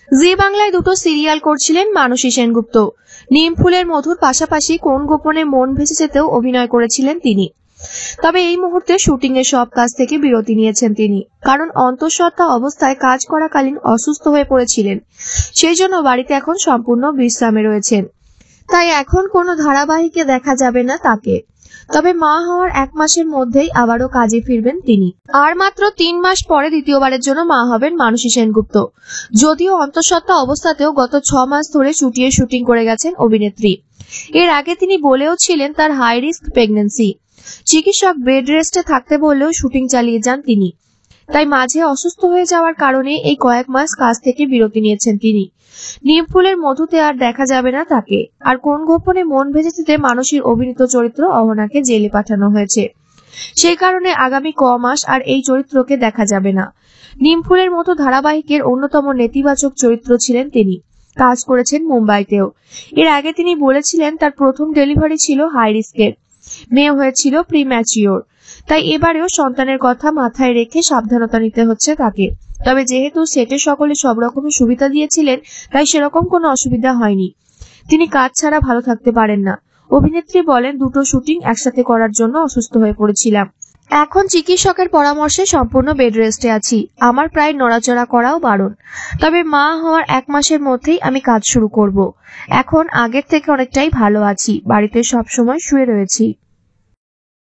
জি বাংলায় দুটো সিরিয়াল করছিলেন মানসী সেনগুপ্ত। নিম ফুলের মধুর পাশাপাশি কোন গোপনে মন ভেসে যেতেও অভিনয় করেছিলেন তিনি। তবে এই মুহূর্তে শুটিং এর সব কাজ থেকে বিরতি নিয়েছেন তিনি, কারণ অন্তঃসত্ত্বা অবস্থায় কাজ করাকালীন অসুস্থ হয়ে পড়েছিলেন। সেই জন্য বাড়িতে এখন সম্পূর্ণ বিশ্রামে রয়েছেন। তাই এখন কোনো ধারাবাহিকে দেখা যাবে না তাকে। তবে মা হওয়ার 1 মাসের মধ্যেই আবারও কাজে ফিরবেন তিনি। আর মাত্র 3 মাস পরে দ্বিতীয়বারের জন্য মা হবেন মানসী সেনগুপ্ত। যদিও অন্তঃসত্ত্বা অবস্থাতেও গত 6 মাস ধরে চুটিয়ে শুটিং করে গেছেন অভিনেত্রী। এর আগে তিনি বলেও ছিলেন তার হাই রিস্ক প্রেগন্যান্সি। চিকিৎসক বেড রেস্টে থাকতে বললেও শুটিং চালিয়ে যান তিনি। তাই মাঝে অসুস্থ হয়ে যাওয়ার কারণে এই কয়েক মাস কাজ থেকে বিরতি নিয়েছেন তিনি। নিম ফুলের মধুতে আর দেখা যাবে না তাকে। আর কোন গোপনে মন ভেজে যেতে মানসীর অভিনীত চরিত্র অহনাকে জেলে পাঠানো হয়েছে। সেই কারণে আগামী মাস আর এই চরিত্রকে দেখা যাবে না। নিম ফুলের মতো ধারাবাহিকের অন্যতম নেতিবাচক চরিত্র ছিলেন তিনি। কাজ করেছেন মুম্বাইতেও। এর আগে তিনি বলেছিলেন তার প্রথম ডেলিভারি ছিল হাই রিস্কের, মেয়ে হয়েছিল প্রিম্যাচিওর। তাই এবারেও সন্তানের কথা মাথায় রেখে সাবধানতা নিতে হচ্ছে তাকে। তবে যেহেতু সেটে সকলে সব রকমের সুবিধা দিয়েছিলেন, তাই সেরকম কোনো অসুবিধা হয়নি। তিনি কাজ ছাড়া ভালো থাকতে পারেন না। অভিনেত্রী বলেন, দুটো শুটিং একসাথে করার জন্য অসুস্থ হয়ে পড়েছিলাম। এখন চিকিৎসকের পরামর্শে সম্পূর্ণ বেড রেস্টে আছি। আমার প্রায় নড়াচড়া করাও বারণ। তবে মা হওয়ার 1 মাসের মধ্যেই আমি কাজ শুরু করব। এখন আগের থেকে অনেকটাই ভালো আছি। বাড়িতে সবসময় শুয়ে রয়েছি।